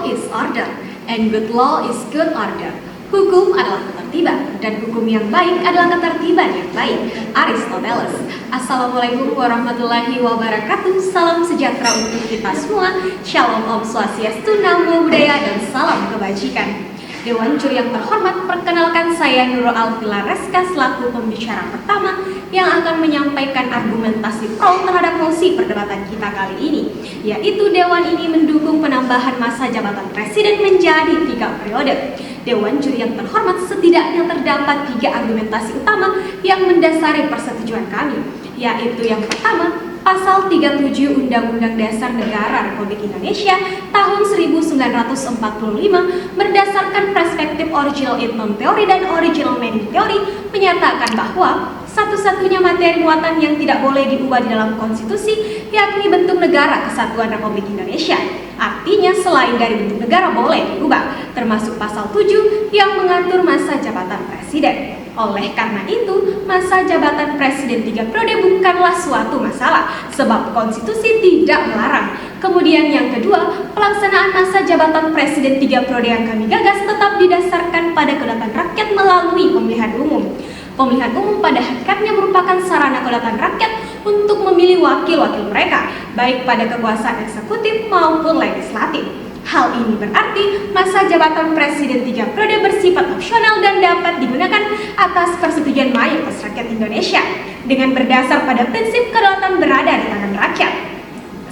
law is order, and good law is good order. Hukum adalah ketertiban, dan hukum yang baik adalah ketertiban yang baik. Aristoteles. Assalamualaikum warahmatullahi wabarakatuh. Salam sejahtera untuk kita semua. Shalom Om Swastiastu, Namo Buddhaya, dan salam kebajikan. Dewan Juri yang terhormat, perkenalkan saya Nurul Alfila Reska selaku pembicara pertama yang akan menyampaikan argumentasi pro terhadap mosi perdebatan kita kali ini, yaitu Dewan ini mendukung penambahan masa jabatan presiden menjadi 3 periode. Dewan Juri yang terhormat, setidaknya terdapat 3 argumentasi utama yang mendasari persetujuan kami, yaitu yang pertama, Pasal 37 Undang-Undang Dasar Negara Republik Indonesia tahun 1945 berdasarkan perspektif original intent theory dan original meaning theory menyatakan bahwa satu-satunya materi muatan yang tidak boleh diubah di dalam konstitusi yakni bentuk negara kesatuan Republik Indonesia. Artinya selain dari bentuk negara boleh diubah, termasuk pasal 7 yang mengatur masa jabatan presiden. Oleh karena itu, masa jabatan presiden 3 periode bukanlah suatu masalah, sebab konstitusi tidak melarang. Kemudian yang kedua, pelaksanaan masa jabatan presiden 3 periode yang kami gagas tetap didasarkan pada kedaulatan rakyat melalui pemilihan umum. Pemilihan umum pada hakikatnya merupakan sarana kedaulatan rakyat untuk memilih wakil-wakil mereka, baik pada kekuasaan eksekutif maupun legislatif. Hal ini berarti masa jabatan presiden 3 periode bersifat opsional dan dapat digunakan atas persetujuan mayoritas rakyat Indonesia dengan berdasar pada prinsip kedaulatan berada di tangan rakyat.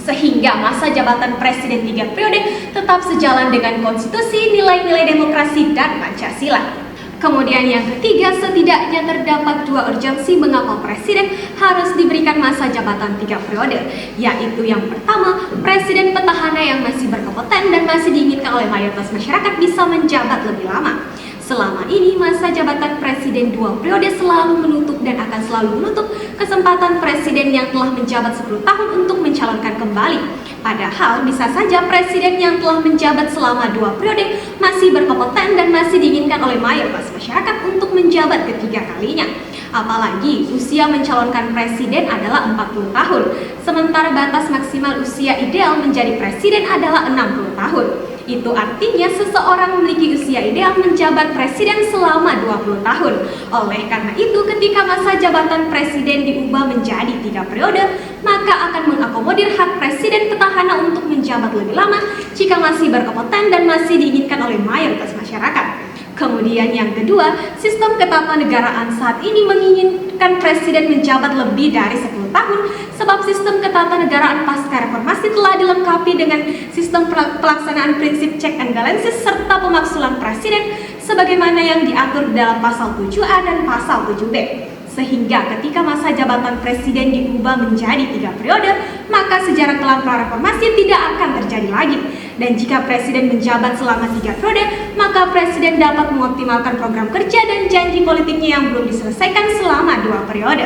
Sehingga masa jabatan presiden 3 periode tetap sejalan dengan konstitusi, nilai-nilai demokrasi, dan Pancasila. Kemudian yang ketiga, setidaknya terdapat 2 urgensi mengapa presiden harus diberikan masa jabatan 3 periode, yaitu yang pertama, presiden petahana yang masih berkompeten dan masih diinginkan oleh mayoritas masyarakat bisa menjabat lebih lama. Selama ini masa jabatan presiden 2 periode selalu menutup dan akan selalu menutup kesempatan presiden yang telah menjabat 10 tahun untuk mencalonkan kembali. Padahal bisa saja presiden yang telah menjabat selama 2 periode masih berkompeten dan masih diinginkan oleh mayoritas masyarakat untuk menjabat ketiga kalinya. Apalagi usia mencalonkan presiden adalah 40 tahun, sementara batas maksimal usia ideal menjadi presiden adalah 60 tahun. Itu artinya seseorang memiliki usia ideal menjabat presiden selama 20 tahun. Oleh karena itu, ketika masa jabatan presiden diubah menjadi 3 periode, maka akan mengakomodir hak presiden petahana untuk menjabat lebih lama jika masih berkompeten dan masih diinginkan oleh mayoritas masyarakat. Kemudian yang kedua, sistem ketatanegaraan saat ini menginginkan presiden menjabat lebih dari 10 tahun sebab sistem ketatanegaraan pasca reformasi telah dilengkapi dengan sistem pelaksanaan prinsip check and balances serta pemaksulan presiden sebagaimana yang diatur dalam pasal 7A dan pasal 7B. Sehingga ketika masa jabatan presiden diubah menjadi 3 periode, maka sejarah kelam reformasi tidak akan terjadi lagi. Dan jika presiden menjabat selama 3 periode, maka presiden dapat mengoptimalkan program kerja dan janji politiknya yang belum diselesaikan selama 2 periode.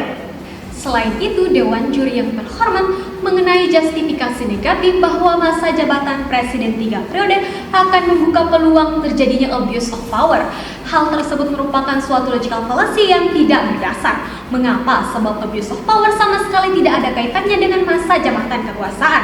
Selain itu, Dewan Juri yang terhormat mengenai justifikasi negatif bahwa masa jabatan presiden 3 periode akan membuka peluang terjadinya abuse of power. Hal tersebut merupakan suatu logical fallacy yang tidak berdasar. Mengapa? Sebab abuse of power sama sekali tidak ada kaitannya dengan masa jabatan kekuasaan.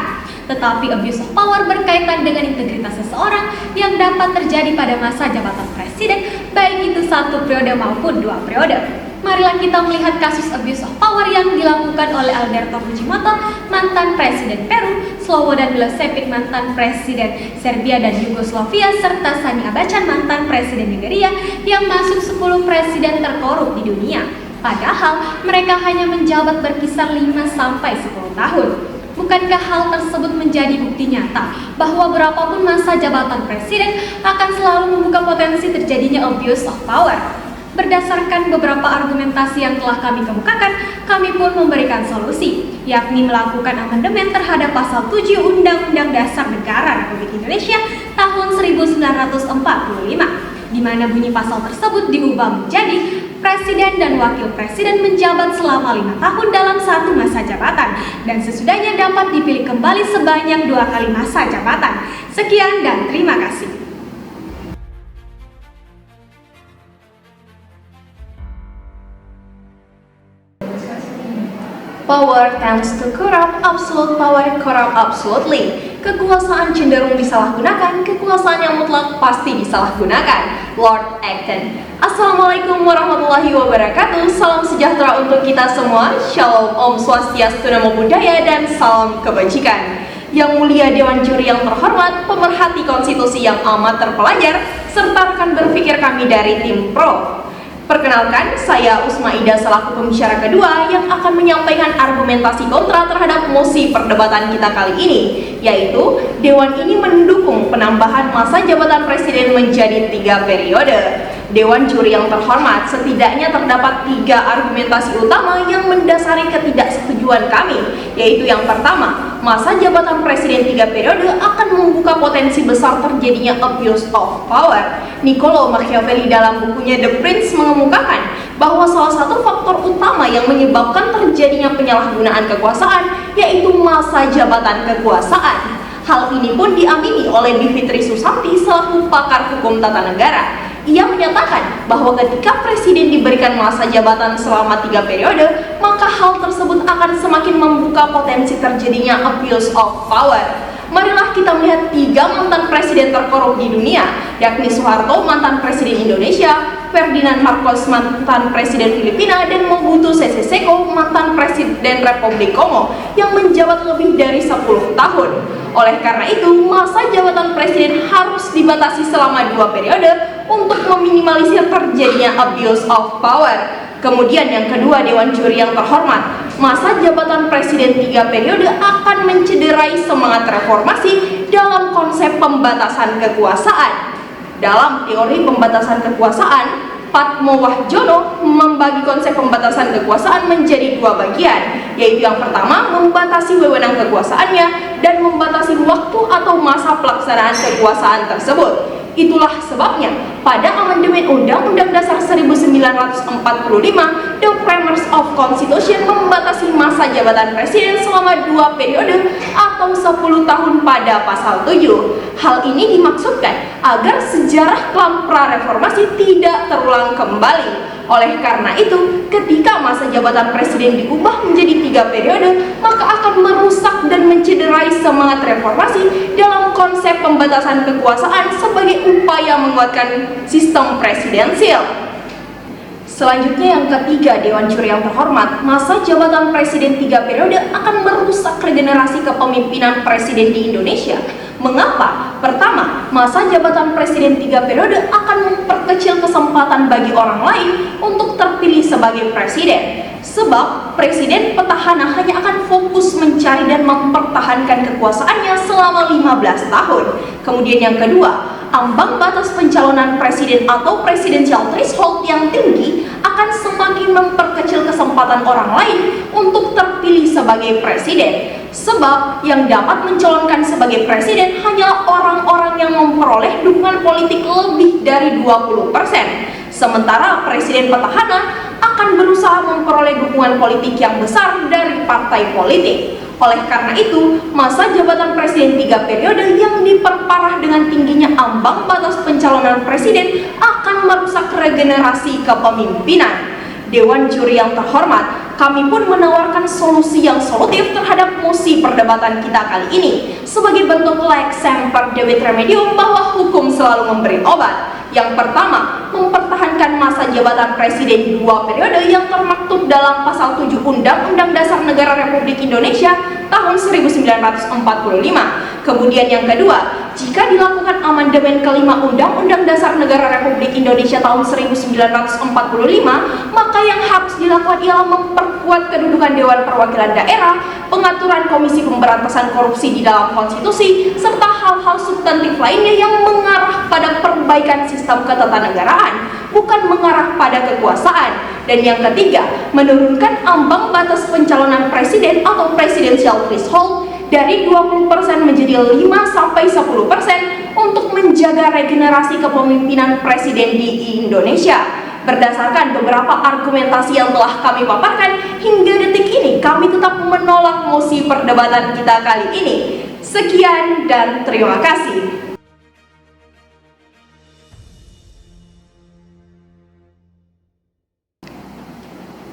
Tetapi abuse of power berkaitan dengan integritas seseorang yang dapat terjadi pada masa jabatan presiden, baik itu 1 periode maupun 2 periode. Marilah kita melihat kasus abuse of power yang dilakukan oleh Alberto Fujimoto, mantan presiden Peru, Slobodan Milošević, mantan presiden Serbia dan Yugoslavia, serta Sani Abacan, mantan presiden Nigeria yang masuk 10 presiden terkorup di dunia. Padahal mereka hanya menjabat berkisar 5-10 tahun. Bukankah hal tersebut menjadi bukti nyata bahwa berapapun masa jabatan presiden akan selalu membuka potensi terjadinya abuse of power? Berdasarkan beberapa argumentasi yang telah kami kemukakan, kami pun memberikan solusi, yakni melakukan amandemen terhadap pasal 7 Undang-Undang Dasar Negara Republik Indonesia tahun 1945, di mana bunyi pasal tersebut diubah menjadi presiden dan wakil presiden menjabat selama 5 tahun dalam satu masa jabatan, dan sesudahnya dapat dipilih kembali sebanyak 2 kali masa jabatan. Sekian dan terima kasih. Power tends to corrupt, absolute power corrupt absolutely. kekuasaan cenderung disalahgunakan, kekuasaan yang mutlak pasti disalahgunakan. Lord Acton. Assalamualaikum warahmatullahi wabarakatuh. Salam sejahtera untuk kita semua. Shalom, Om Swastiastu, Namo Buddhaya, dan salam kebajikan. Yang mulia Dewan Juri yang terhormat, pemerhati konstitusi yang amat terpelajar, serta rekan berpikir kami dari tim Pro. Perkenalkan, saya Usma Ida selaku pembicara kedua yang akan menyampaikan argumentasi kontra terhadap mosi perdebatan kita kali ini, yaitu Dewan ini mendukung penambahan masa jabatan presiden menjadi 3 periode. Dewan Juri yang terhormat, setidaknya terdapat 3 argumentasi utama yang mendasari ketidaksetujuan kami, yaitu yang pertama, masa jabatan presiden 3 periode akan membuka potensi besar terjadinya abuse of power. Niccolo Machiavelli dalam bukunya The Prince mengemukakan bahwa salah satu faktor utama yang menyebabkan terjadinya penyalahgunaan kekuasaan yaitu masa jabatan kekuasaan. Hal ini pun diamini oleh Bivitri Susanti selaku pakar hukum tata negara. Ia menyatakan bahwa ketika presiden diberikan masa jabatan selama 3 periode, maka hal tersebut akan semakin membuka potensi terjadinya abuse of power. Marilah kita melihat 3 mantan presiden terkorup di dunia, yakni Soeharto, mantan presiden Indonesia, Ferdinand Marcos, mantan presiden Filipina, dan Mobutu Sese Seko, mantan presiden Republik Kongo, yang menjabat lebih dari 10 tahun. Oleh karena itu, masa jabatan presiden harus dibatasi selama 2 periode untuk meminimalisir terjadinya abuse of power. Kemudian yang kedua, Dewan Juri yang terhormat, masa jabatan presiden 3 periode akan mencederai semangat reformasi dalam konsep pembatasan kekuasaan. Dalam teori pembatasan kekuasaan, Patmo Wahjono membagi konsep pembatasan kekuasaan menjadi 2 bagian, yaitu yang pertama membatasi wewenang kekuasaannya dan membatasi waktu atau masa pelaksanaan kekuasaan tersebut. Itulah sebabnya pada amandemen Undang-Undang Dasar 1945, The Framers of Constitution membatasi masa jabatan presiden selama 2 periode atau 10 tahun pada pasal 7. Hal ini dimaksudkan agar sejarah kelam pra-reformasi tidak terulang kembali. Oleh karena itu, ketika masa jabatan presiden diubah menjadi 3 periode, maka akan merusak dan mencederai semangat reformasi dalam konsep pembatasan kekuasaan sebagai upaya menguatkan sistem presidensial. Selanjutnya yang ketiga, Dewan Juri yang terhormat, masa jabatan presiden 3 periode akan merusak regenerasi kepemimpinan presiden di Indonesia. Mengapa? Pertama, masa jabatan presiden 3 periode akan memperkecil kesempatan bagi orang lain untuk terpilih sebagai presiden. Sebab presiden petahana hanya akan fokus mencari dan mempertahankan kekuasaannya selama 15 tahun. Kemudian yang kedua, ambang batas pencalonan presiden atau presidential threshold yang tinggi akan semakin memperkecil kesempatan orang lain untuk terpilih sebagai presiden. Sebab yang dapat mencalonkan sebagai presiden hanyalah orang-orang yang memperoleh dukungan politik lebih dari 20%. Sementara presiden petahana akan berusaha memperoleh dukungan politik yang besar dari partai politik. Oleh karena itu, masa jabatan presiden 3 periode yang diperparah dengan tingginya ambang batas pencalonan presiden akan merusak regenerasi kepemimpinan. Dewan Juri yang terhormat, kami pun menawarkan solusi yang solutif terhadap mosi perdebatan kita kali ini sebagai bentuk lex semper debet remedium bahwa hukum selalu memberi obat. Yang pertama, mempertahankan masa jabatan presiden 2 periode yang termaktub dalam pasal 7 Undang-Undang Dasar Negara Republik Indonesia tahun 1945. Kemudian yang kedua, jika dilakukan amandemen kelima Undang-Undang Dasar Negara Republik Indonesia tahun 1945, maka yang harus dilakukan ialah memperkuat kedudukan Dewan Perwakilan Daerah, pengaturan Komisi Pemberantasan Korupsi di dalam konstitusi, serta hal-hal substantif lainnya yang mengarah pada perbaikan sistem ketatanegaraan, bukan mengarah pada kekuasaan. Dan yang ketiga, menurunkan ambang batas pencalonan presiden atau presidential threshold dari 20% menjadi 5-10% untuk menjaga regenerasi kepemimpinan presiden di Indonesia. Berdasarkan beberapa argumentasi yang telah kami paparkan, hingga detik ini kami tetap menolak mosi perdebatan kita kali ini. Sekian dan terima kasih.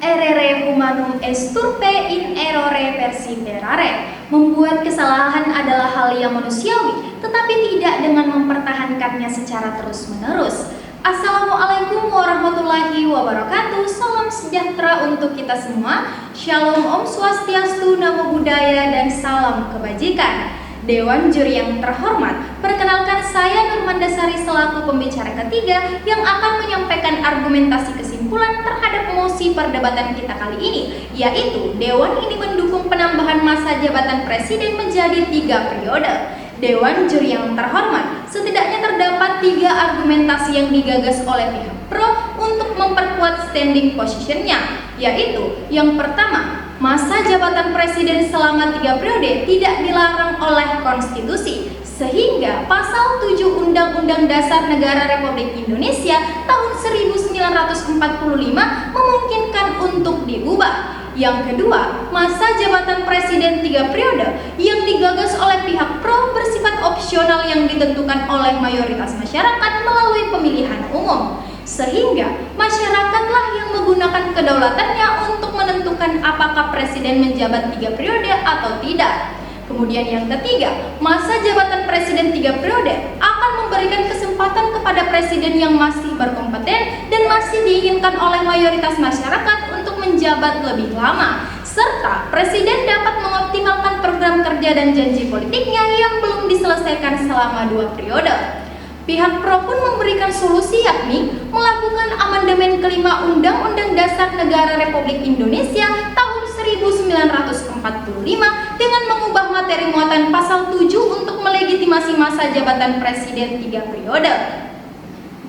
Erere humanum est Stupe in errore perseverare. Membuat kesalahan adalah hal yang manusiawi, tetapi tidak dengan mempertahankannya secara terus-menerus. Assalamualaikum warahmatullahi wabarakatuh. Salam sejahtera untuk kita semua. Shalom Om Swastiastu, Namo Buddhaya, dan salam kebajikan. Dewan Juri yang terhormat, perkenalkan saya Nurmandasari selaku pembicara ketiga yang akan menyampaikan argumentasi kesimpulan terhadap mosi perdebatan kita kali ini, yaitu Dewan ini mendukung penambahan masa jabatan presiden menjadi 3 periode. Dewan Juri yang terhormat, setidaknya terdapat 3 argumentasi yang digagas oleh pihak pro untuk memperkuat standing position-nya, yaitu yang pertama, masa jabatan presiden selama 3 periode tidak dilarang oleh konstitusi, sehingga pasal 7 Undang-Undang Dasar Negara Republik Indonesia tahun 1945 memungkinkan untuk diubah. Yang kedua, masa jabatan presiden 3 periode yang digagas oleh pihak pro bersifat opsional yang ditentukan oleh mayoritas masyarakat melalui pemilihan umum, sehingga masyarakatlah yang menggunakan kedaulatannya untuk menentukan apakah presiden menjabat 3 periode atau tidak. Kemudian yang ketiga, masa jabatan presiden 3 periode akan memberikan kesempatan kepada presiden yang masih berkompeten dan masih diinginkan oleh mayoritas masyarakat untuk menjabat lebih lama, serta presiden dapat mengoptimalkan program kerja dan janji politiknya yang belum diselesaikan selama 2 periode. Pihak pro pun memberikan solusi, yakni melakukan amandemen kelima Undang-Undang Dasar Negara Republik Indonesia tahun 1945 dengan mengubah materi muatan pasal 7 untuk melegitimasi masa jabatan presiden 3 periode.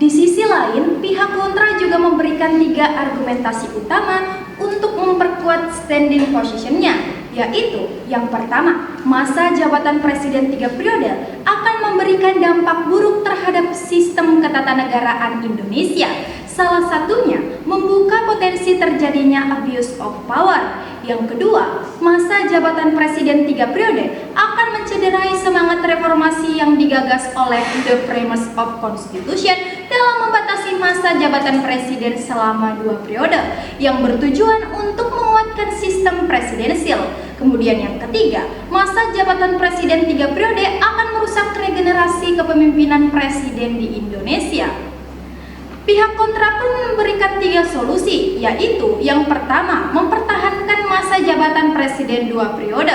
Di sisi lain, pihak kontra juga memberikan 3 argumentasi utama untuk memperkuat standing position-nya, yaitu yang pertama, masa jabatan presiden 3 periode akan memberikan dampak buruk terhadap sistem ketatanegaraan Indonesia. Salah satunya, membuka potensi terjadinya abuse of power. Yang kedua, masa jabatan presiden 3 periode akan mencederai semangat reformasi yang digagas oleh the premise of constitution dalam membatasi masa jabatan presiden selama 2 periode yang bertujuan untuk menguatkan sistem presidensial. Kemudian yang ketiga, masa jabatan presiden 3 periode akan merusak regenerasi kepemimpinan presiden di Indonesia. Pihak kontra pun memberikan 3 solusi, yaitu yang pertama, mempertahankan masa jabatan presiden 2 periode.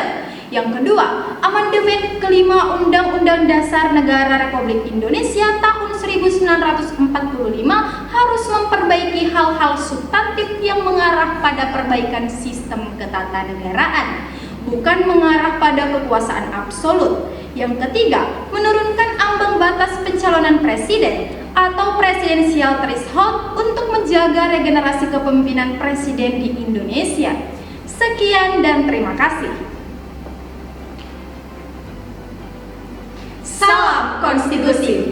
Yang kedua, amandemen kelima Undang-Undang Dasar Negara Republik Indonesia tahun 1945 harus memperbaiki hal-hal substantif yang mengarah pada perbaikan sistem ketatanegaraan, bukan mengarah pada kekuasaan absolut. Yang ketiga, menurunkan ambang batas pencalonan presiden atau presidensial threshold untuk menjaga regenerasi kepemimpinan presiden di Indonesia. Sekian dan terima kasih. Salam konstitusi.